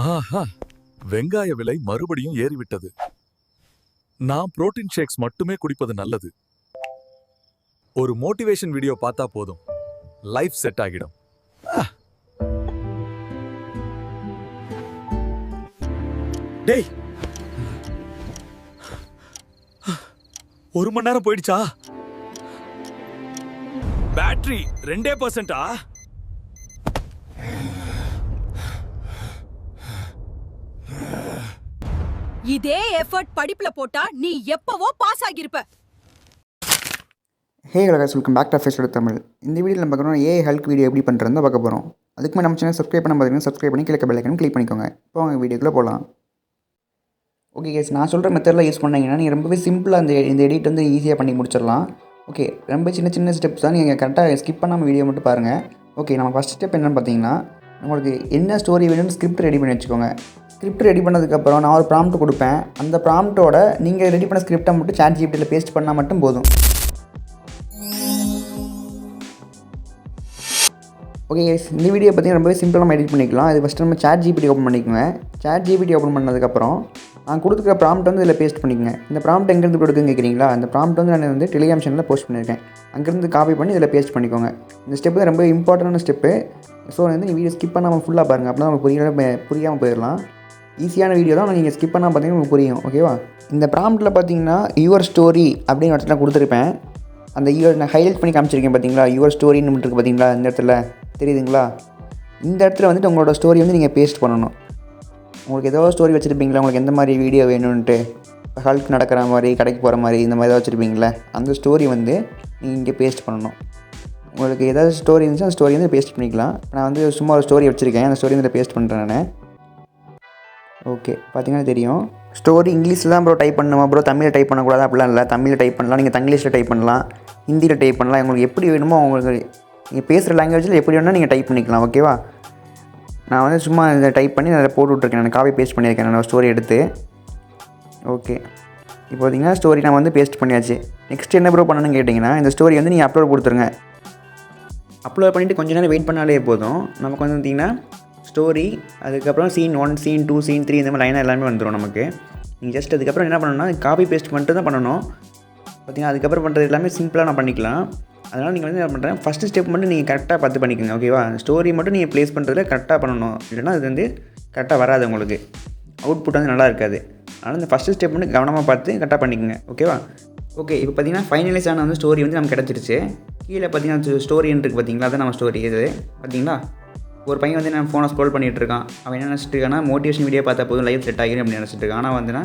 ஆஹா, வெங்காய விலை மறுபடியும் ஏறிவிட்டது. நான் புரோட்டீன் ஷேக்ஸ் மட்டுமே குடிப்பது நல்லது. ஒரு மோட்டிவேஷன் வீடியோ பார்த்தா போதும், லைஃப் செட் ஆகிடும். டேய், 1 மணி நேரம் போயிடுச்சா? பேட்டரி 2%. இதே எஃபர்ட் படிப்புல போட்டா நீ எப்பவோ பாஸ் ஆகியிருப்ப. Hey guys, welcome back to Facebook Tamil. இந்த வீடியோவில் நம்ம பார்க்குறோம் ஏஐ ஹல்க் வீடியோ எப்படி பண்ணுறதுன்னு பார்க்க போகிறோம். அதுக்கு நம்ம சேனல் சப்ஸ்கிரைப் பண்ண பார்த்தீங்கன்னா சப்ஸ்கிரைப் பண்ணி கிளிக் பெல் ஐக்கன் கிளிக் பண்ணிக்கோங்க. இப்போ அவங்க வீடியோக்குள்ளே போகலாம். ஓகே கேஸ், நான் சொல்கிற மெத்தடில் யூஸ் பண்ணிங்கன்னா நீங்கள் ரொம்பவே சிம்பிளாக இந்த எடிட் வந்து ஈஸியாக பண்ணி முடிச்சிடலாம். ஓகே, ரொம்ப சின்ன ஸ்டெப்ஸ் தான், நீங்கள் கரெக்டாக ஸ்கிப் பண்ணாமல் வீடியோ மட்டும் பாருங்கள். ஓகே, நம்ம ஃபஸ்ட் ஸ்டெப் என்னென்னு பார்த்தீங்கன்னா, உங்களுக்கு என்ன ஸ்டோரி வேணும்னு ஸ்கிரிப்ட் ரெடி பண்ணி வச்சுக்கோங்க. ஸ்கிரிப்ட் ரெடி பண்ணதுக்கப்புறம் நான் ஒரு ப்ராம்ப்ட் கொடுப்பேன். அந்த ப்ராம்ப்ட்டோட நீங்கள் ரெடி பண்ண ஸ்கிரிப்டை மட்டும் ChatGPTயில் பேஸ்ட் பண்ணால் மட்டும் போதும். ஓகே கைஸ், இந்த வீடியோ பார்த்தீங்கன்னா ரொம்பவே சிம்பிளாக நம்ம எடிட் பண்ணிக்கலாம். இது ஃபஸ்ட்டு நம்ம ChatGPT ஓப்பன் பண்ணிக்கோங்க. ChatGPT ஓப்பன் பண்ணதுக்கப்புறம் நான் கொடுத்துருக்க ப்ராம்ப்ட் வந்து இதில் பேஸ்ட் பண்ணிக்கோங்க. இந்த ப்ராம்ப்ட் எங்கேருந்து கொடுக்குன்னு கேட்குறீங்களா? அந்த ப்ராம்ப்ட் வந்து நான் வந்து டெலிகிராம் சேனலில் போஸ்ட் பண்ணியிருக்கேன். அங்கேருந்து காப்பி பண்ணி இதில் பேஸ்ட் பண்ணிக்கோங்க. இந்த ஸ்டெப்பு தான் ரொம்ப இம்பார்ட்டண்டான ஸ்டெப்பு. ஸோ வந்து நீ வீடியோ ஸ்கிப் பண்ணாமல் ஃபுல்லாக பாருங்கள். அப்போ தான் உங்களுக்கு புரியாமல் போயிடலாம். ஈஸியான வீடியோ தான், நீங்கள் ஸ்கிப் பண்ணால் பார்த்தீங்கன்னா உங்களுக்கு புரியும். ஓகேவா? இந்த ப்ராம்ப்ட்டில் பார்த்தீங்கன்னா யுவர் ஸ்டோரி அப்படின்னு இடத்துல கொடுத்துருப்பேன். அந்த நான் ஹைலைட் பண்ணி காமிச்சிருக்கேன் பார்த்தீங்களா? யுவர் ஸ்டோரின்னு இருக்குது பார்த்தீங்களா? இந்த இடத்துல தெரியுதுங்களா? இந்த இடத்துல வந்துட்டு உங்களோட ஸ்டோரி வந்து நீங்கள் பேஸ்ட் பண்ணணும். உங்களுக்கு ஏதோ ஸ்டோரி வச்சுருப்பீங்களா? உங்களுக்கு எந்த மாதிரி வீடியோ வேணும்ன்ட்டு, ஹல்க் நடக்கிற மாதிரி, கடைக்கு போகிற மாதிரி, இந்த மாதிரி ஏதாவது வச்சுருப்பீங்களா? அந்த ஸ்டோரி வந்து நீங்கள் இங்கே பேஸ்ட் பண்ணணும். உங்களுக்கு ஏதாவது ஸ்டோரி இருந்துச்சு அந்த ஸ்டோரி வந்து பேஸ்ட் பண்ணிக்கலாம். நான் வந்து சும்மா ஒரு ஸ்டோரி வச்சுருக்கேன். அந்த ஸ்டோரி வந்து பேஸ்ட் பண்ணுறேன் நான். ஓகே, பார்த்தீங்கன்னா தெரியும். ஸ்டோரி இங்கிலீஷில் தான் ப்ரோ டைப் பண்ணணுமா ப்ரோ, தமிழில் டைப் பண்ணக்கூடாது அப்படிலாம் இல்லை. தமிழில் டைப் பண்ணலாம், நீங்கள் தங்கிலீஷில் டைப் பண்ணலாம், ஹிந்தியில் டைப் பண்ணலாம். உங்களுக்கு எப்படி வேணுமோ உங்களுக்கு நீங்கள் பேசுகிற லாங்குவேஜில் எப்படி வேணுமோ நீங்கள் டைப் பண்ணிக்கலாம். ஓகேவா? நான் வந்து சும்மா இதை டைப் பண்ணி அதில் போட்டு விட்ருக்கேன். நான் காப்பி பேஸ்ட் பண்ணியிருக்கேன் நான் ஸ்டோரி எடுத்து. ஓகே, இப்போ பார்த்தீங்கன்னா ஸ்டோரி நான் வந்து பேஸ்ட் பண்ணியாச்சு. நெக்ஸ்ட் என்ன ப்ரோ பண்ணணும்னு கேட்டிங்கன்னா, இந்த ஸ்டோரி வந்து நீங்கள் அப்லோட் கொடுத்துருங்க. அப்லோட் பண்ணிவிட்டு கொஞ்சம் நேரம் வெயிட் பண்ணாலே போதும். நமக்கு வந்து பார்த்திங்கன்னா ஸ்டோரி, அதுக்கப்புறம் சீன் 1, சீன் 2, சீன் 3 இந்த மாதிரி லைனாக எல்லாமே வந்துடும் நமக்கு. நீங்கள் ஜஸ்ட் அதுக்கப்புறம் என்ன பண்ணணும்னா காப்பி பேஸ்ட் பண்ணிட்டு தான் பண்ணணும். பார்த்திங்கன்னா அதுக்கப்புறம் பண்ணுறது எல்லாமே சிம்பிளாக நான் பண்ணிக்கலாம். அதனால் நீங்கள் வந்து என்ன பண்ணுறேன், ஃபஸ்ட்டு ஸ்டெப் மட்டும் நீங்கள் கரெக்டாக பார்த்து பண்ணிக்கோங்க. ஓகேவா? ஸ்டோரி மட்டும் நீங்கள் ப்ளேஸ் பண்ணுறதுல கரெக்டாக பண்ணணும். இல்லைனா அது வந்து கரெக்டாக வராது, உங்களுக்கு அவுட்புட் வந்து நல்லா இருக்காது. அதனால் இந்த ஃபஸ்ட்டு ஸ்டெப் மட்டும் கவனமாக பார்த்து கரெக்டாக பண்ணிக்கோங்க. ஓகேவா? ஓகே, இப்போ பார்த்தீங்கன்னா ஃபைனலைஸ் ஆன வந்து ஸ்டோரி வந்து நமக்கு கிடச்சிருச்சு. கீழே பார்த்தீங்கன்னா ஸ்டோரின்னு இருக்குது பார்த்தீங்களா? அதான் நம்ம ஸ்டோரி. இது பார்த்தீங்களா? ஒரு பையன் வந்து நான் ஃபோனை ஸ்க்ரோல் பண்ணிகிட்டு இருக்கான். அவன் என்ன நினச்சிட்டு இருக்கான்னா, மோட்டிவேஷன் வீடியோ பார்த்தா போதும் லைஃப் செட் ஆகிடும் அப்படின்னு நினச்சிட்டு இருக்கான். ஆனால் வந்துன்னா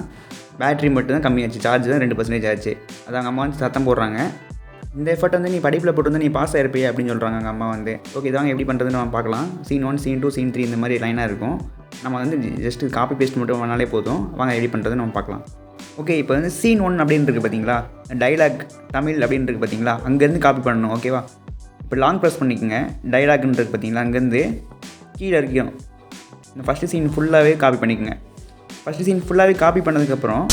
பேட்டரி மட்டும் தான் கம்மியாச்சு, சார்ஜ் தான் 2% ஆச்சு. அது அவங்க அம்மா வந்து சத்தம் போடுறாங்க. இந்த எஃபர்ட் வந்து நீ படிப்பில் போட்டு வந்து நீ பாஸ் ஆகிருப்பே அப்படின்னு சொல்கிறாங்க அவங்க அம்மா வந்து. ஓகே, இதாங்க எப்படி பண்ணுறதுன்னு நம்ம பார்க்கலாம். சீன் 1, சீன் 2, சீன் 3 இந்த மாதிரி லைனாக இருக்கும். நம்ம வந்து ஜஸ்ட் காப்பி பேஸ்ட் மட்டும் பண்ணாலே போதும். வாங்க எப்படி பண்ணுறதுன்னு நம்ம பார்க்கலாம். ஓகே, இப்போ வந்து சீன் 1 அப்படின்னு இருக்குது பார்த்தீங்களா? டைலாக் தமிழ் அப்படின்னு இருக்குது பார்த்தீங்களா? அங்கேருந்து காப்பி பண்ணணும். ஓகேவா? இப்போ லாங் ப்ரெஸ் பண்ணிக்கோங்க. டைலாக்னு இருக்குது பார்த்தீங்களா? அங்கேருந்து கீழே இருக்கும் இந்த ஃபஸ்ட்டு சீன் ஃபுல்லாகவே காப்பி பண்ணிக்கோங்க. ஃபஸ்ட்டு சீன் ஃபுல்லாகவே காப்பி பண்ணதுக்கப்புறம்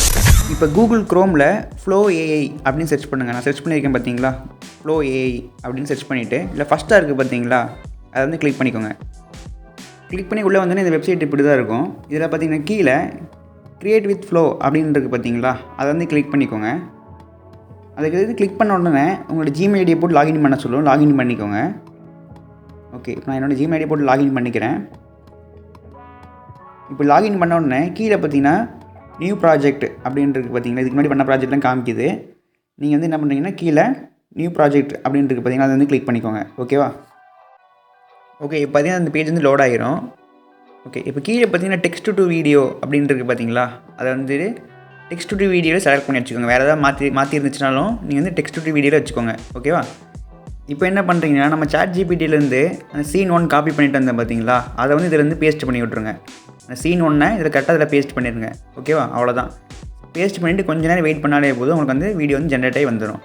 இப்போ கூகுள் க்ரோமில் ஃப்ளோ ஏஐ அப்படின்னு சர்ச் பண்ணுங்கள். நான் சர்ச் பண்ணியிருக்கேன் பார்த்தீங்களா? ஃப்ளோ ஏஐ அப்படின்னு சர்ச் பண்ணிவிட்டு இல்லை ஃபஸ்ட்டாக இருக்குது பார்த்தீங்களா? அதை வந்து கிளிக் பண்ணிக்கோங்க. கிளிக் பண்ணி உள்ளே வந்தோன்னே இந்த வெப்சைட் இப்படி தான் இருக்கும். இதில் பார்த்தீங்கன்னா கீழே க்ரியேட் வித் ஃப்ளோ அப்படின்னு இருக்குது பார்த்தீங்களா? அதை வந்து கிளிக் பண்ணிக்கோங்க. அதுக்கு எது கிளிக் பண்ண உடனே உங்களோட ஜிமெயில் ஐடியை போட்டு லாகின் பண்ண சொல்லுவோம். லாகின் பண்ணிக்கோங்க. ஓகே, இப்போ நான் என்னோடய ஜிமெயில் ஐடியை போட்டு லாகின் பண்ணிக்கிறேன். இப்போ லாகின் பண்ண உடனே கீழே பார்த்தீங்கன்னா நியூ ப்ராஜெக்ட் அப்படின்றது பார்த்தீங்களா? இதுக்கு முன்னாடி பண்ண ப்ராஜெக்ட்லாம் காமிக்குது. நீங்கள் வந்து என்ன பண்ணுறீங்கன்னா கீழே நியூ ப்ராஜெக்ட் அப்படின்றது பார்த்தீங்கன்னா அதை வந்து கிளிக் பண்ணிக்கோங்க. ஓகேவா? ஓகே, இப்போ பார்த்தீங்கன்னா அந்த பேஜ் வந்து லோட் ஆகிரும். ஓகே, இப்போ கீழே பார்த்தீங்கன்னா டெக்ஸ்ட் டு வீடியோ அப்படின்றது பார்த்தீங்களா? அதை வந்து டெக்ஸ்ட் டு வீடியோவில் செலக்ட் பண்ணி வச்சுக்கோங்க. வேறு ஏதாவது மாற்றி இருந்துச்சுனாலும் நீங்கள் வந்து டெக்ஸ்ட் டு வீடியோவில் வச்சுக்கோங்க. ஓகேவா? இப்போ என்ன பண்ணுறீங்கன்னா நம்ம ChatGPTலேருந்து அந்த சீன் 1 காப்பி பண்ணிட்டு வந்தேன் பார்த்தீங்களா? அதை வந்து இதில் வந்து பேஸ்ட் பண்ணி விட்ருங்க. அந்த சீன் 1 இதில் கரெக்டாக இதில் பேஸ்ட் பண்ணிடுங்க. ஓகேவா? அவ்வளோதான். பேஸ்ட் பண்ணிவிட்டு கொஞ்சம் நேரம் வெயிட் பண்ணாலே போதும், உங்களுக்கு வந்து வீடியோ வந்து ஜென்ரேட் ஆகி வந்துடும்.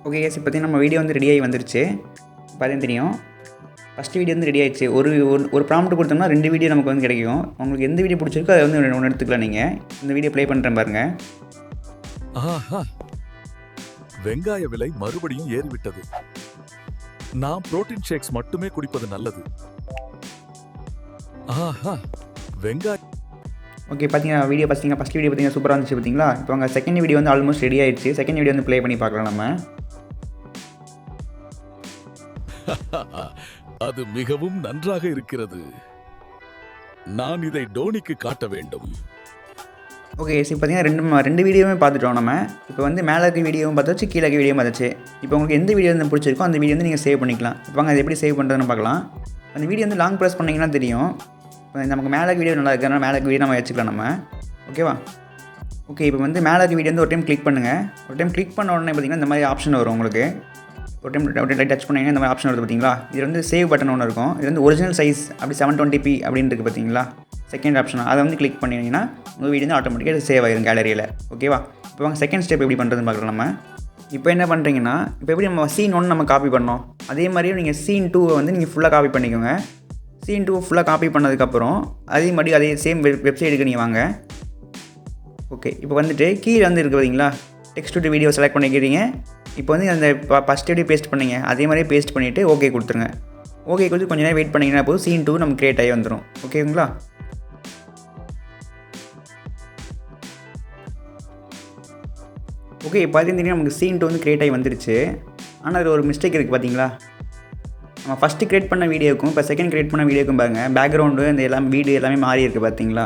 ஓகே கேஸ், இப்போ பார்த்தீங்கன்னா நம்ம வீடியோ வந்து ரெடி ஆகி வந்துருச்சு. பார்த்தீங்கன்னா தெரியும், ஃபஸ்ட் வீடியோ வந்து ரெடி ஆகிடுச்சு. ஒரு ப்ராம்ப்ட் கொடுத்தோம்னா 2 வீடியோ நமக்கு வந்து கிடைக்கும். உங்களுக்கு எந்த வீடியோ பிடிச்சிருக்கோ அதை வந்து ஒன்று எடுத்துக்கலாம். நீங்கள் இந்த வீடியோ ப்ளே பண்ணுறேன் பாருங்கள். ஆஹா, வெங்காய விலை மறுபடியும் ஏறிவிட்டது. நான் புரோட்டீன் ஷேக்ஸ் மட்டுமே குடிப்பது நல்லது. ஆஹா, வெங்காய ஓகே, பார்த்தீங்கன்னா வீடியோ ஃபஸ்ட் வீடியோ பார்த்தீங்கன்னா சூப்பராக இருந்துச்சு பார்த்தீங்களா. இப்போ உங்கள் செகண்ட் வீடியோ வந்து ஆல்மோஸ்ட் ரெடி ஆயிடுச்சு. செகண்ட் வீடியோ வந்து ப்ளே பண்ணி பார்க்கலாம் நம்ம. அது மிகவும் நன்றாக இருக்கிறது. நான் இதை டோனிக்கு காட்ட வேண்டும். ஓகே, இப்போ பார்த்தீங்கன்னா ரெண்டு வீடியோவுமே பார்த்துட்டோம் நம்ம. இப்போ வந்து மேலே இருக்க வீடியோவும் பார்த்தாச்சு, கீழே இருக்க வீடியோவும் பார்த்தாச்சு. இப்போ உங்களுக்கு எந்த வீடியோ வந்து பிடிச்சிருக்கோ அந்த வீடியோ வந்து நீங்கள் சேவ் பண்ணிக்கலாம். இப்போ வாங்க அது எப்படி சேவ் பண்ணுறதுன்னு பார்க்கலாம். அந்த வீடியோ வந்து லாங் ப்ரெஸ் பண்ணிங்கன்னா தெரியும். நமக்கு மேலே வீடியோ நல்லா இருக்கிறனால மேலே வீடியோ நம்ம வச்சுக்கலாம் நம்ம. ஓகேவா? ஓகே, இப்போ வந்து மேலே இருக்க வீடியோ வந்து ஒரு டைம் கிளிக் பண்ணுங்கள். ஒரு டைம் கிளிக் பண்ண உடனே பார்த்தீங்கன்னா இந்த மாதிரி ஆப்ஷன் வரும் உங்களுக்கு. ஒரு டைம் டச் பண்ணிங்கன்னா இந்த மாதிரி ஆப்ஷன் வருது பார்த்தீங்களா. இது வந்து சேவ் பட்டன் ஒன்று இருக்கும். இது வந்து ஒரிஜினல் சைஸ் அப்படி 720p அப்படின்னு இருக்குது பார்த்தீங்களா. செகண்ட் ஆப்ஷன் அதை வந்து கிளிக் பண்ணிங்கன்னா உங்கள் வீடியோ வந்து ஆட்டோமேட்டிக்காக சேவ் ஆயிரும் கேலரியில். ஓகேவா? இப்போ வாங்க செகண்ட் ஸ்டெப் எப்படி பண்ணுறதுன்னு பார்க்கலாம் நம்ம. இப்போ என்ன பண்ணுறீங்கன்னா, இப்போ எப்படி நம்ம சீன் 1 நம்ம காப்பி பண்ணோம் அதே மாதிரியும் நீங்கள் சீன் 2 வந்து நீங்கள் ஃபுல்லாக காப்பி பண்ணிக்கோங்க. சீன் 2 ஃபுல்லாக காப்பி பண்ணதுக்கப்புறம் அதே சேம் வெப்சைட்டுக்கு நீங்கள் வாங்க. ஓகே, இப்போ வந்துட்டு கீழே வந்து இருக்குது பார்த்தீங்களா, டெக்ஸ்ட் டு வீடியோ செலக்ட் பண்ணிக்கிறீங்க. இப்போ வந்து அந்த ஃபஸ்ட் எப்படி பேஸ்ட் பண்ணிங்க அதே மாதிரியே பேஸ்ட் பண்ணிவிட்டு ஓகே கொடுத்துருங்க. ஓகே கொடுத்து கொஞ்சம் நேரம் வெயிட் பண்ணிங்கன்னா போதும், சீன் 2 நம்ம க்ரியேட் ஆகி வந்துடும். ஓகேங்களா? ஓகே, பார்த்தீங்கன்னா நமக்கு சீன் 2 வந்து க்ரியேட் ஆகி வந்துருச்சு. ஆனால் அது ஒரு மிஸ்டேக் இருக்குது பார்த்தீங்களா. நம்ம ஃபஸ்ட்டு க்ரியேட் பண்ண வீடியோக்கும் இப்போ செகண்ட் க்ரியேட் பண்ண வீடியோக்கும் பாருங்கள், பேக்ரவுண்டு இந்த வீடியோ எல்லாமே மாறி இருக்குது பார்த்தீங்களா.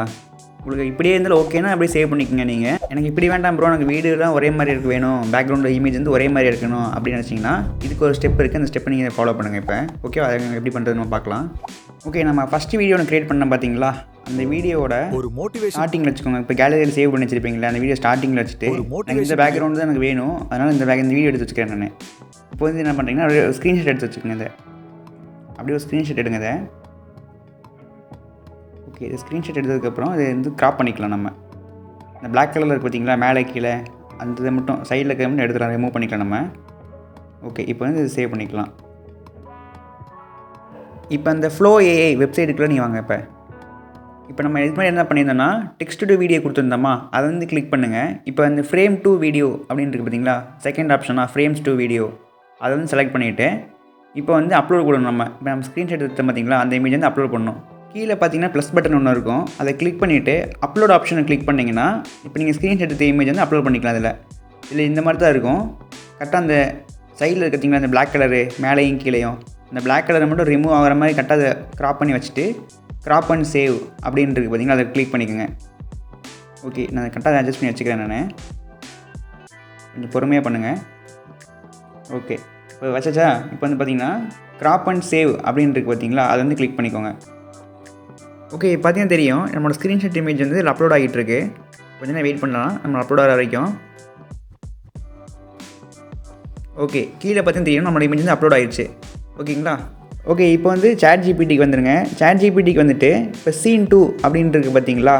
உங்களுக்கு இப்படியே இருந்தாலும் ஓகேனா அப்படியே சேவ் பண்ணிக்கோங்க நீங்கள். எனக்கு இப்படி வேண்டாம் ப்ரோ, எனக்கு வீடியோலாம் ஒரே மாதிரி இருக்கு வேணும், பேக்ரவுண்ட் இமேஜ் வந்து ஒரே மாதிரி இருக்கணும் அப்படின்னு நினச்சிங்கன்னா இதுக்கு ஒரு ஸ்டெப் இருக்குது. அந்த ஸ்டெப்பை நீங்கள் ஃபாலோ பண்ணுங்கள். இப்போ ஓகே, அதை எப்படி பண்ணுறதுன்னு பார்க்கலாம். ஓகே, நம்ம ஃபஸ்ட்டு வீடியோ ஒன்று க்ரியேட் பண்ணோம் பார்த்தீங்களா, அந்த வீடியோட ஒரு மோட்டிவேஷன் ஸ்டார்டிங்கில் வச்சுக்கோங்க. இப்போ கேலரியில் சேவ் பண்ணி வச்சிருப்பீங்களா, அந்த வீடியோ ஸ்டார்டிங்கில் வச்சுட்டு இந்த பேக்ரவுண்ட் தான் எனக்கு வேணும், அதனால் இந்த வீடியோ எடுத்து வச்சுக்கிறேன் நான். இப்போ வந்து என்ன பண்ணுறீங்கன்னா ஒரு ஸ்க்ரீன்ஷாட் எடுத்து வச்சுக்கோங்க. இதை அப்படியே ஒரு ஸ்க்ரீன்ஷாட் எடுங்க. இதை ஓகே, இது ஸ்க்ரீன்ஷாட் எடுத்ததுக்கப்புறம் இதை வந்து க்ராப் பண்ணிக்கலாம் நம்ம. இந்த பிளாக் கலரில் இருக்குது பார்த்தீங்களா மேலே கீழே, அந்த இதை மட்டும் சைடில் இருக்க மட்டும் எடுத்துக்கலாம், ரிமூவ் பண்ணிக்கலாம் நம்ம. ஓகே, இப்போ வந்து இது சேவ் பண்ணிக்கலாம். இப்போ அந்த ஃப்ளோ ஏஐ வெப்சைட்டுக்குள்ளே நீங்கள் வாங்க. இப்போ நம்ம இது மாதிரி என்ன பண்ணியிருந்தோம்னா டெக்ஸ்ட் டு வீடியோ கொடுத்துருந்தோமா, அதை வந்து கிளிக் பண்ணுங்கள். இப்போ அந்த ஃப்ரேம் 2 வீடியோ அப்படின்னு இருக்குது பார்த்தீங்களா, செகண்ட் ஆப்ஷனாக ஃப்ரேம்ஸ் 2 வீடியோ அதை வந்து செலக்ட் பண்ணிவிட்டு இப்போ வந்து அப்லோட் கொடுக்கணும் நம்ம. இப்போ நம்ம ஸ்க்ரீன்ஷாட் எடுத்தோம் பார்த்தீங்களா, அந்த இமேஜ் வந்து அப்லோட் பண்ணணும். கீழே பார்த்தீங்கன்னா ப்ளஸ் பட்டன் ஒன்று இருக்கும், அதை கிளிக் பண்ணிவிட்டு அப்லோட் ஆப்ஷனை கிளிக் பண்ணிங்கன்னா இப்போ நீங்கள் ஸ்க்ரீன்ஷாட் எடுத்த இமேஜ் வந்து அப்லோட் பண்ணிக்கலாம். இதில் இந்த மாதிரி தான் இருக்கும். கரெக்டாக அந்த சைடில் இருக்கிறீங்களா அந்த பிளாக் கலரு மேலேயும் கீழேயும் அந்த பிளாக் கலரை மட்டும் ரிமூவ் ஆகிற மாதிரி கரெக்டாக அதை க்ராப் பண்ணி வச்சுட்டு க்ராப் அண்ட் சேவ் அப்படின்னு இருக்குது பார்த்தீங்களா, அதை கிளிக் பண்ணிக்கோங்க. ஓகே, நான் கரெக்டாக அட்ஜஸ்ட் பண்ணி வச்சுக்கிறேன். நான் கொஞ்சம் பொறுமையாக பண்ணுங்கள். ஓகே, இப்போ வச்சாச்சா. இப்போ வந்து பார்த்தீங்கன்னா க்ராப் அண்ட் சேவ் அப்படின்னு இருக்குது பார்த்தீங்களா, அதை வந்து கிளிக் பண்ணிக்கோங்க. ஓகே, பார்த்தீங்கன்னா தெரியும் நம்மளோட ஸ்க்ரீன்ஷாட் இமேஜ் வந்து இதில் அப்லோட் ஆகிட்டு இருக்கு. கொஞ்சம் நேரம் வெயிட் பண்ணலாம் நம்ம அப்லோட் ஆகிற வரைக்கும். ஓகே, கீழே பார்த்தீங்கன்னா தெரியும் நம்மளோட இமேஜ் வந்து அப்லோட் ஆகிடுச்சு. ஓகேங்களா? ஓகே, இப்போ வந்து சாட் ஜிபிடிக்கு வந்துடுங்க. சாட் ஜிபிடிக்கு வந்துட்டு இப்போ சீன் 2 அப்படின்னு இருக்குது பார்த்தீங்களா,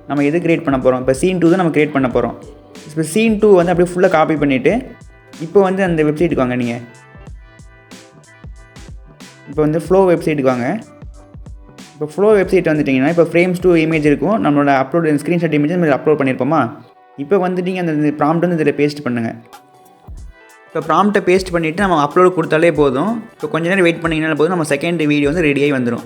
நம்ம எது க்ரியேட் பண்ண போகிறோம், இப்போ சீன் 2 தான் நம்ம க்ரியேட் பண்ண போகிறோம். இப்போ சீன் 2 வந்து அப்படியே ஃபுல்லாக காப்பி பண்ணிவிட்டு இப்போ வந்து அந்த வெப்சைட்டுக்கு வாங்க. நீங்கள் இப்போ வந்து ஃப்ளோ வெப்சைட்டுக்கு வாங்க. இப்போ ஃப்ளோ வெப்சைட் வந்துட்டிங்கன்னா இப்போ ஃப்ரேம்ஸ் 2 இமேஜ் இருக்கும், நம்மளோட அப்லோட் ஸ்க்ரீன்ஷாட் இமேஜ் நம்ம அப்லோட் பண்ணியிருப்போமா. இப்போ வந்துட்டிங்க அந்த ப்ராம்ப்ட் வந்து இதில் பேஸ்ட் பண்ணுங்கள். இப்போ ப்ராம்ப்ட்டை பேஸ்ட் பண்ணிவிட்டு நம்ம அப்லோட் கொடுத்தாலே போதும். இப்போ கொஞ்சம் நேரம் வெயிட் பண்ணிங்கனாலே போதும், நம்ம செகண்ட் வீடியோ வந்து ரெடியாகி வந்துடும்.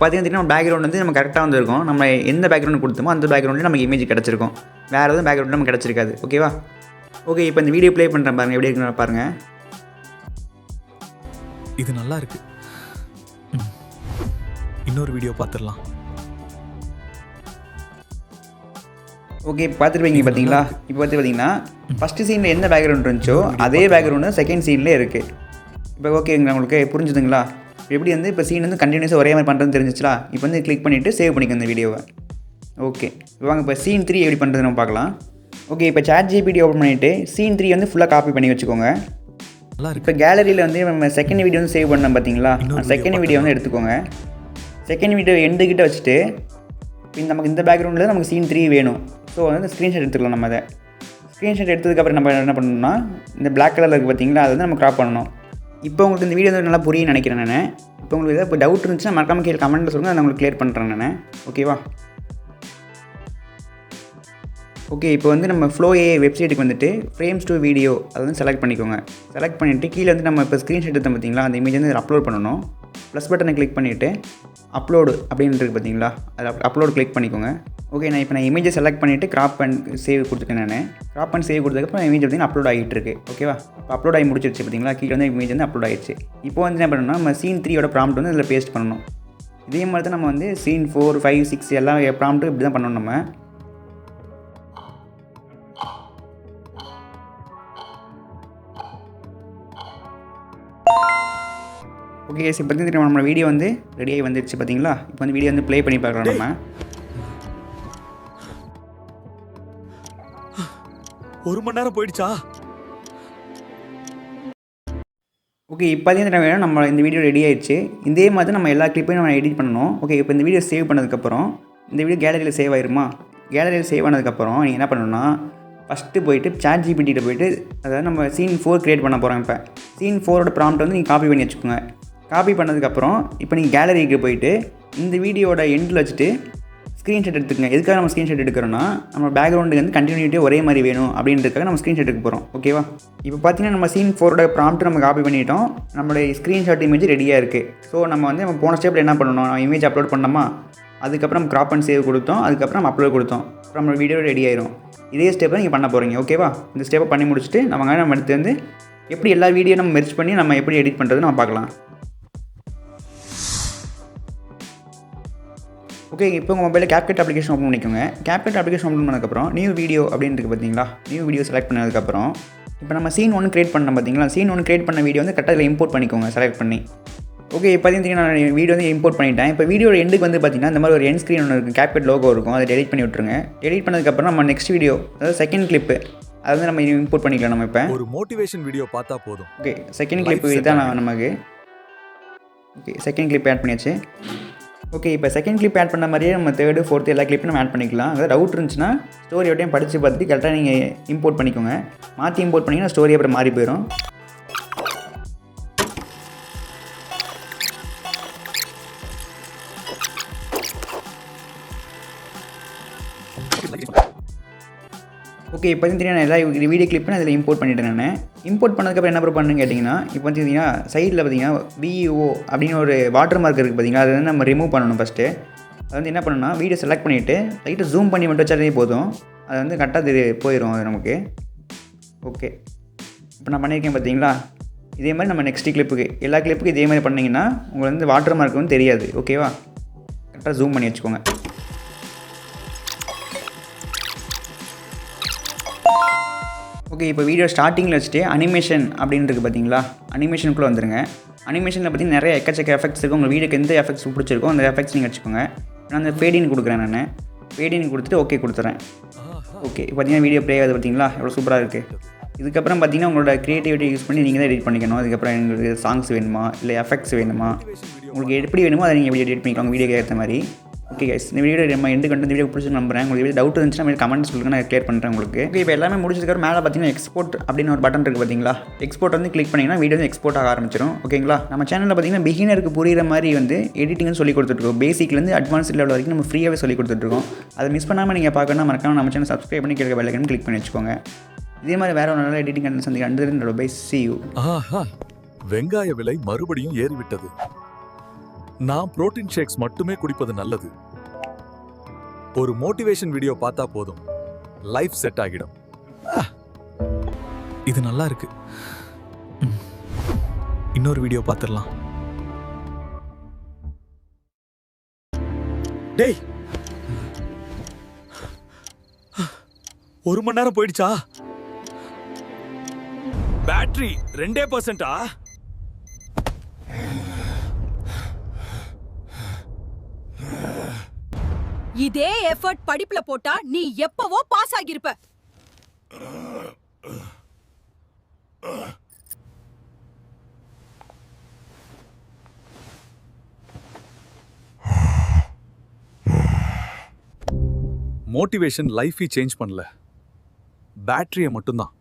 பார்த்தீங்கன்னா நம்ம பேக்ரவுண்ட் வந்து நம்ம கரெக்டாக வந்துருக்கும். நம்ம எந்த பேக்ரவுண்ட் கொடுத்தோமோ அந்த பேக்ரவுண்டில் நமக்கு இமேஜ் கிடச்சிருக்கும், வேறு எதுவும் பேக்ரவுண்ட் நமக்கு கிடச்சிருக்காது. ஓகேவா? ஓகே, இப்போ இந்த வீடியோ ப்ளே பண்ணுறேன் பாருங்கள், எப்படி இருக்குன்னு பாருங்கள். இது நல்லா இருக்கு. இன்னொரு வீடியோ பார்த்துடலாம். ஓகே, பார்த்துருப்பீங்க பார்த்தீங்களா. இப்போ பார்த்தீங்கன்னா ஃபஸ்ட்டு சீனில் எந்த பேக்ரவுண்ட் இருந்துச்சோ அதே பேக்ரவுண்டு செகண்ட் சீனில் இருக்குது. இப்போ ஓகேங்களா, உங்களுக்கு புரிஞ்சுதுங்களா? எப்படி வந்து இப்போ சீன் வந்து கண்டினியூஸாக ஒரே மாதிரி பண்ணுறதுன்னு தெரிஞ்சிச்சுலா. இப்போ வந்து கிளிக் பண்ணிவிட்டு சேவ் பண்ணிக்க இந்த வீடியோவை. ஓகே, வாங்க இப்போ சீன் 3 எப்படி பண்ணுறது நம்ம பார்க்கலாம். ஓகே, இப்போ சாட் ஜிபிடி ஓப்பன் பண்ணிவிட்டு சீன் 3 வந்து ஃபுல்லாக காப்பி பண்ணி வச்சுக்கோங்க. இப்போ கேலரியில் வந்து நம்ம செகண்ட் வீடியோ வந்து சேவ் பண்ணோம் பார்த்தீங்களா, செகண்ட் வீடியோ வந்து எடுத்துக்கோங்க. செகண்ட் வீடியோ எண்டுக்கிட்ட வச்சுட்டு நமக்கு இந்த பேக்ரவுண்டில் நமக்கு சீன் 3 வேணும். ஸோ வந்து ஸ்க்ரீன்ஷாட் எடுத்துக்கலாம். நம்ம அதை ஸ்க்ரீன்ஷாட் எடுத்ததுக்கப்புறம் நம்ம என்ன பண்ணணும்னா இந்த பிளாக் கலரில் இருக்குது பார்த்தீங்களா, அதை வந்து நம்ம க்ராப் பண்ணணும். இப்போ உங்களுக்கு இந்த வீடியோ வந்து நல்லா புரியும்னு நினைக்கிறேன் நான். இப்போ உங்களுக்கு ஏதாவது இப்போ டவுட் இருந்துச்சுன்னா மறக்காம கீழே கமெண்ட்டில் சொல்லுங்கள், அதை உங்களுக்கு கிளியர் பண்ணுறேன் நான். ஓகேவா? ஓகே, இப்போ வந்து நம்ம ஃப்ளோஏ வெப்சைட்டுக்கு வந்துட்டு ஃப்ரேம்ஸ் டு வீடியோ அதை வந்து செலக்ட் பண்ணிக்கோங்க. செலக்ட் பண்ணிவிட்டு கீழே வந்து நம்ம இப்போ ஸ்க்ரீன்ஷாட் எடுத்தோம் பார்த்தீங்களா, அந்த இமேஜ் வந்து அப்லோட் பண்ணணும். ப்ளஸ் பட்டனை கிளிக் பண்ணிவிட்டு அப்லோடு அப்படின்னு இருக்குது பார்த்தீங்களா, அதில் அப்லோடு கிளிக் பண்ணிக்கோங்க. ஓகே, நான் இமேஜை செலக்ட் பண்ணிவிட்டு கிராப் அண்ட் சேவ் கொடுத்துருக்கேன். நான் கிராப் அண்ட் சேவ் கொடுத்ததுக்கப்புறம் இமேஜ் வந்து அப்லோட் ஆகிட்டு இருக்கு. ஓகேவா, இப்போ அப்லோட் ஆகி முடிச்சிருச்சு பார்த்தீங்களா, கீழே வந்து இமேஜ் வந்து அப்லோட் ஆகிடுச்சு. இப்போ வந்து என்ன பண்ணணும்னா நம்ம சீன் 3யோட ப்ராம்ப்ட் வந்து இதில் பேஸ்ட் பண்ணணும். இதே மாதிரி தான் நம்ம வந்து சீன் 4, 5, 6 எல்லா ப்ராம்ப்ட்டும் இப்படி தான் பண்ணணும் நம்ம. ஓகே, இப்போ வந்து நம்ம வீடியோ வந்து ரெடியாகி வந்துடுச்சு பார்த்தீங்களா. இப்போ வந்து வீடியோ வந்து ப்ளே பண்ணி பார்க்கலாம் நம்ம. ஒரு மணி நேரம் போயிடுச்சா? ஓகே, இப்போ பார்த்தீங்கன்னா நம்ம இந்த வீடியோ ரெடி ஆயிடுச்சு. இதே மாதிரி நம்ம எல்லா கிளிப்பையும் நம்ம எடிட் பண்ணணும். ஓகே, இப்போ இந்த வீடியோ சேவ் பண்ணதுக்கப்புறம் இந்த வீடியோ கேலரியில் சேவ் ஆயிருமா. கேலரியில் சேவ் ஆனதுக்கப்புறம் நீங்கள் என்ன பண்ணணும்னா ஃபஸ்ட்டு போயிட்டு சாட் ஜிபிடியில் போயிட்டு, அதாவது நம்ம சீன் 4 க்ரியேட் பண்ண போகிறோம். இப்போ சீன் 4ஓட ப்ராம்ப்ட் வந்து நீங்கள் காப்பி பண்ணி வச்சுக்கோங்க. காப்பி பண்ணதுக்கப்புறம் இப்போ நீங்கள் கேலரிக்கு போயிட்டு இந்த வீடியோட எண்டில் வச்சுட்டு ஸ்க்ரீன்ஷாட் எடுத்துக்கங்க. எதுக்காக நம்ம ஸ்க்ரீன்ஷாட் எடுக்கிறோன்னா நம்ம பேக்ரவுண்டுக்கு வந்து கண்டினியூட்டி ஒரே மாதிரி வேணும் அப்படின்றதுக்காக நம்ம ஸ்க்ரீன்ஷாட் எடுக்க போகிறோம். ஓகேவா, இப்போ பார்த்தீங்கன்னா நம்ம சீன் 4ஓட ப்ராம்ப்ட் நம்ம காப்பி பண்ணிட்டோம். நம்மளுடைய ஸ்க்ரீன்ஷாட் இமேஜ் ரெடியாக இருக்குது. ஸோ நம்ம போன ஸ்டெப்பில் என்ன பண்ணணும், நம்ம இமேஜ் அப்லோட் பண்ணோமா, அதுக்கப்புறம் நம்ம கிராப் அண்ட் சேவ் கொடுத்தோம், அதுக்கப்புறம் நம்ம அப்லோட் கொடுத்தோம். அப்புறம் நம்ம வீடியோ ரெடி ஆயிரும். இதே ஸ்டெப்பை நீங்கள் பண்ண போகிறீங்க. ஓகேவா, இந்த ஸ்டெப்பை பண்ணி முடிச்சுட்டு நம்ம எடுத்து வந்து எப்படி எல்லா வீடியோ நம்ம மெர்ஜ் பண்ணி நம்ம எப்படி எடிட் பண்ணுறது நம்ம பார்க்கலாம். ஓகே, இப்போ உங்கள் மொபைலில் CapCut அப்ளிகேஷன் ஓப்பன் பண்ணிக்கோங்க. CapCut அப்ளிகேஷன் ஓப்பன் பண்ணதுக்கப்புறம் நியூ வீடியோ அப்படின்னு இருக்குது பார்த்தீங்களா. நியூ வீடியோ செலக்ட் பண்ணதுக்கப்புறம் இப்போ நம்ம சீன் 1 க்ரியேட் பண்ணோம் பார்த்தீங்களா. சீன் 1 க்ரியேட் பண்ண வீடியோ வந்து கரெக்டாக இதில் இம்போர்ட் பண்ணிக்கோங்க செலக்ட் பண்ணி. ஓகே, இப்போ பார்த்தீங்கன்னா நான் வீடியோ வந்து இம்போர்ட் பண்ணிட்டேன். இப்போ வீடியோட எண்டுக்கு வந்து பார்த்தீங்கன்னா இந்த மாதிரி ஒரு எண்ட் ஸ்க்ரீன் ஒன்று இருக்குது, CapCut லோகோ இருக்கும். அதை டெலிட் பண்ணி விட்டுருங்க. டெலிட் பண்ணதுக்கப்புறம் நம்ம நெக்ஸ்ட் வீடியோ, அதாவது செகண்ட் கிளிப்பு, அதை வந்து நம்ம இம்போர்ட் பண்ணிக்கலாம். நம்ம இப்போ ஒரு மோட்டிவேஷன் வீடியோ பார்த்தா போதும். ஓகே, செகண்ட் கிளிப்பு இதுதான் நமக்கு. ஓகே, செகண்ட் கிளிப் ஆட் பண்ணியாச்சு. ஓகே, இப்போ செகண்ட் கிளிப் ஆட் பண்ண மாதிரியே நம்ம தேர்டு, ஃபோர்த்து எல்லா கிளிப்பும் நம்ம ஆட் பண்ணிக்கலாம். அதாவது டவுட் இருந்துச்சுன்னா ஸ்டோரியோடையும் படித்து பார்த்துட்டு கரெக்டாக நீங்கள் இம்போர்ட் பண்ணிக்கோங்க. மாற்றி இம்போர்ட் பண்ணிங்கன்னா ஸ்டோரி அப்புறம் மாறி போயிடும். ஓகே, இப்போ பார்த்தீங்கன்னா நான் எல்லா வீடியோ கிளிப்பும் அதில் இம்போர்ட் பண்ணிட்டேன். நான் இம்போர்ட் பண்ணதுக்கப்புறம் என்ன பண்ணுன்னு கேட்டிங்கன்னா, இப்போ பார்த்தீங்கன்னா சைடில் பார்த்தீங்கன்னா VO அப்படின்னு ஒரு வாட்டர் மார்க் இருக்குது பார்த்தீங்கன்னா, அதை வந்து நம்ம ரிமூவ் பண்ணணும் ஃபஸ்ட்டு. அது வந்து என்ன பண்ணணும்னா வீடியோ செலக்ட் பண்ணிவிட்டு லைட்டாக ஜூம் பண்ணி மட்டும் வச்சாலே போதும். அது வந்து கரெக்டாக போயிடும் அது நமக்கு. ஓகே, இப்போ நான் பண்ணியிருக்கேன் பார்த்தீங்களா. இதே மாதிரி நம்ம நெக்ஸ்ட் கிளிப்புக்கு எல்லா கிளிப்புக்கும் இதே மாதிரி பண்ணிங்கன்னா உங்களுக்கு வந்து வாட்டர் மார்க் வந்து தெரியாது. ஓகேவா, கரெக்டாக ஜூம் பண்ணி வச்சுக்கோங்க. ஓகே, இப்போ வீடியோ ஸ்டார்டிங்கில் வச்சுட்டு அனிமேஷன் அப்படின்னு இருக்குது பார்த்தீங்களா, அனிமேஷனுக்குள்ளே வந்துருங்க. அனிமேஷனில் பார்த்தீங்கன்னா நிறைய எக்கச்சக்க எஃபெக்ட்ஸ் இருக்கும். உங்கள் வீடியோக்கு எந்த எஃபெக்ட்ஸ் பிடிச்சிருக்கோ அந்த எஃபெக்ட்ஸ் நீங்கள் வச்சுக்கோங்க. நான் அந்த ஃபேடின் கொடுக்குறேன். நான் ஃபேடின் கொடுத்துட்டு ஓகே கொடுத்துறேன். ஓகே, இப்போ பார்த்தீங்கன்னா வீடியோ ப்ளே ஆகுது பார்த்தீங்களா, எவ்வளோ சூப்பராக இருக்குது. இதுக்கப்புறம் பார்த்தீங்கன்னா உங்களோட க்ரியேட்டிவிட்டி யூஸ் பண்ணி நீங்கள் தான் எடிட் பண்ணிக்கணும். அதுக்கப்புறம் உங்களுக்கு சாங்ஸ் வேணுமா இல்லை எஃபெக்ட்ஸ் வேணுமா, உங்களுக்கு எப்படி வேணுமோ அதை நீங்கள் எப்படி எடிட் பண்ணிக்கலாம் வீடியோக்கு ஏற்ற மாதிரி. ஓகே கைஸ், இந்த வீடியோ நம்ம எண்டு கண்டு இந்த வீடியோ பிடிச்சி நம்புறேன். உங்களுக்கு டவுட் இருந்துச்சுன்னா நம்ம கமெண்ட் சொல்லுங்கள், நான் கிளியர் பண்ணுறேன் உங்களுக்கு. ஓகே, இப்போ எல்லாமே முடிச்சதுக்கப்புறம் மேலே பார்த்தீங்கன்னா எக்ஸ்போர்ட் அப்படின்னு ஒரு பட்டன் இருக்குது பார்த்தீங்களா. எக்ஸ்போர்ட் வந்து கிளிக் பண்ணிங்கன்னா வீடியோ வந்து எக்ஸ்போர்ட் ஆக ஆரம்பிச்சிடும். ஓகேங்களா, நம்ம சேனலில் பார்த்தீங்கன்னா பிகினருக்கு புரியுற மாதிரி வந்து எடிட்டிங்னு சொல்லி கொடுத்துட்ருக்கோம். பேசிக்லேருந்து அட்வான்ஸ் லெவல் வரைக்கும் நம்ம ஃப்ரீயாகவே சொல்லி கொடுத்துட்ருக்கோம். அதை மிஸ் பண்ணாமல் நீங்கள் பார்க்கணும் மறக்காம நம்ம சேனல் சப்ஸ்கிரைப் பண்ணி கேட்க பெல் ஐக்கன் கிளிக் பண்ணி வச்சுக்கோங்க. இதே மாதிரி வேற ஒரு நல்ல எடிட்டிங் கண்டென்ட் சந்திக்க பை see you. வெங்காய விலை மறுபடியும் ஏறிவிட்டது. நான் புரோட்டீன் ஷேக்ஸ் மட்டுமே குடிப்பது நல்லது. ஒரு மோட்டிவேஷன் வீடியோ பார்த்தா போதும், லைஃப் செட் ஆகிடும். இது நல்லா இருக்கு. இன்னொரு வீடியோ பார்த்துடலாம். டேய், ஒரு மணி நேரம் போயிடுச்சா? பேட்டரி 2%. இதே எஃபர்ட் படிப்புல போட்டா நீ எப்பவோ பாஸ் ஆகிருப்ப. மோட்டிவேஷன் லைஃபை சேஞ்ச் பண்ணல, பேட்டரியை மட்டும்தான்.